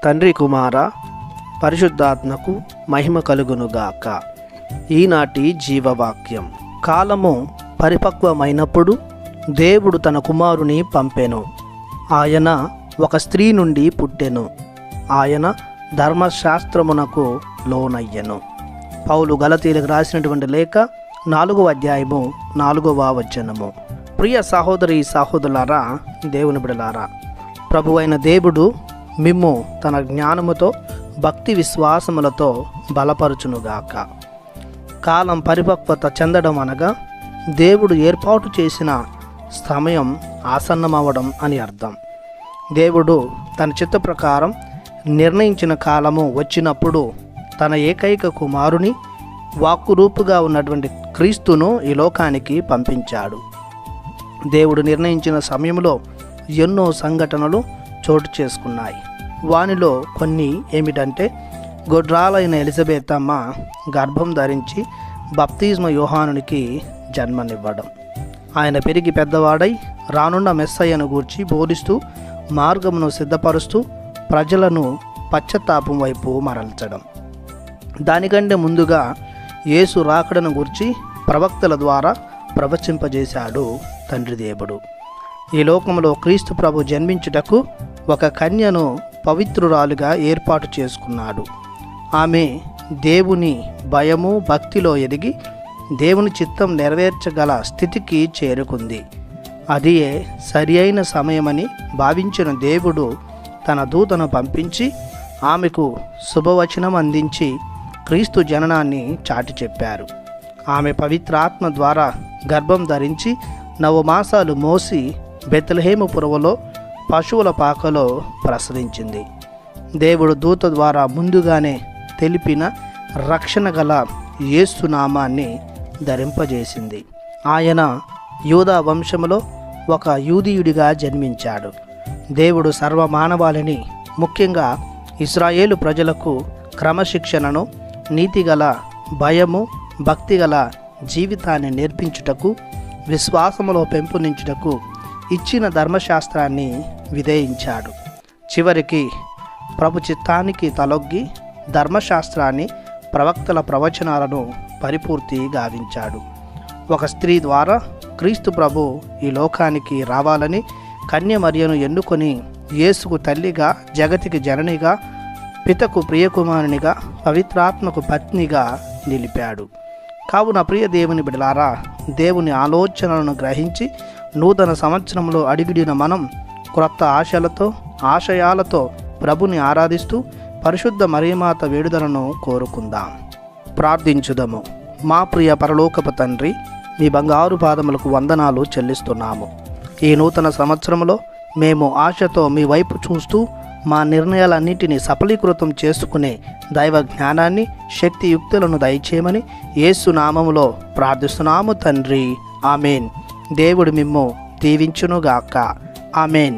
తండ్రి కుమార పరిశుద్ధాత్మకు మహిమ కలుగునుగాక. ఈనాటి జీవవాక్యం. కాలము పరిపక్వమైనప్పుడు దేవుడు తన కుమారుని పంపెను. ఆయన ఒక స్త్రీ నుండి పుట్టెను. ఆయన ధర్మశాస్త్రమునకు లోనయ్యెను. పౌలు గలతీలకు రాసినటువంటి లేఖ 4వ అధ్యాయము 4వ వచనము. ప్రియ సహోదరి సహోదరులారా, దేవుని బిడ్డలారా, ప్రభువైన దేవుడు మిమ్ము తన జ్ఞానముతో భక్తి విశ్వాసములతో బలపరచునుగాక. కాలం పరిపక్వత చెందడం అనగా దేవుడు ఏర్పాటు చేసిన సమయం ఆసన్నమవడం అని అర్థం. దేవుడు తన చిత్త ప్రకారం నిర్ణయించిన కాలము వచ్చినప్పుడు తన ఏకైక కుమారుని వాక్కురూపుగా ఉన్నటువంటి క్రీస్తును ఈ లోకానికి పంపించాడు. దేవుడు నిర్ణయించిన సమయంలో ఎన్నో సంఘటనలు చోటు చేసుకున్నాయి. వానిలో కొన్ని ఏమిటంటే, గొడ్రాలైన ఎలిజబెత్ అమ్మ గర్భం ధరించి బప్తిస్మ యోహానునికి జన్మనివ్వడం, ఆయన పెరిగి పెద్దవాడై రానున్న మెస్సయ్యను గూర్చి బోధిస్తూ మార్గమును సిద్ధపరుస్తూ ప్రజలను పశ్చాత్తాపం వైపు మరల్చడం, దానికంటే ముందుగా యేసు రాకడను గూర్చి ప్రవక్తల ద్వారా ప్రవచింపజేశాడు తండ్రి దేవుడు. ఈ లోకంలో క్రీస్తు ప్రభు జన్మించుటకు ఒక కన్యను పవిత్రురాలుగా ఏర్పాటు చేసుకున్నాడు. ఆమె దేవుని భయము భక్తిలో ఎదిగి దేవుని చిత్తం నెరవేర్చగల స్థితికి చేరుకుంది. అది సరి అయిన సమయమని భావించిన దేవుడు తన దూతను పంపించి ఆమెకు శుభవచనం అందించి క్రీస్తు జననాన్ని చాటి చెప్పారు. ఆమె పవిత్రాత్మ ద్వారా గర్భం ధరించి 9 మాసాలు మోసి బెత్లెహేము పురములో పశువుల పాకలో ప్రసవించింది. దేవుడు దూత ద్వారా ముందుగానే తెలిపిన రక్షణ గల యేసు నామాన్ని ధరింపజేసింది. ఆయన యూదా వంశములో ఒక యూదీయుడిగా జన్మించాడు. దేవుడు సర్వమానవాళిని, ముఖ్యంగా ఇశ్రాయేలు ప్రజలకు క్రమశిక్షణను, నీతిగల భయము భక్తిగల జీవితాన్ని నేర్పించుటకు, విశ్వాసములో పెంపొందించుటకు ఇచ్చిన ధర్మశాస్త్రాన్ని విధేయించాడు. చివరికి ప్రభు చిత్తానికి తలొగ్గి ధర్మశాస్త్రాన్ని, ప్రవక్తల ప్రవచనాలను పరిపూర్తి గావించాడు. ఒక స్త్రీ ద్వారా క్రీస్తు ప్రభు ఈ లోకానికి రావాలని కన్య మరియను ఎన్నుకొని యేసుకు తల్లిగా, జగతికి జననిగా, పితకు ప్రియకుమారునిగా, పవిత్రాత్మకు పత్నిగా నిలిపాడు. కావున ప్రియ దేవుని బిడ్డలారా, దేవుని ఆలోచనలను గ్రహించి నూతన సంవత్సరంలో అడుగుడిన మనం క్రొత్త ఆశయాలతో ప్రభుని ఆరాధిస్తూ పరిశుద్ధ మరియమాత వేడుదలను కోరుకుందాం. ప్రార్థించుదము. మా ప్రియ పరలోకపు తండ్రి, మీ బంగారు పాదములకు వందనాలు చెల్లిస్తున్నాము. ఈ నూతన సంవత్సరంలో మేము ఆశతో మీ వైపు చూస్తూ మా నిర్ణయాలన్నింటినీ సఫలీకృతం చేసుకునే దైవ జ్ఞానాన్ని, శక్తియుక్తులను దయచేయమని యేసు నామములో ప్రార్థిస్తున్నాము తండ్రి. ఆమెన్. దేవుడు మిమ్ము దీవించునుగాక. ఆమెన్.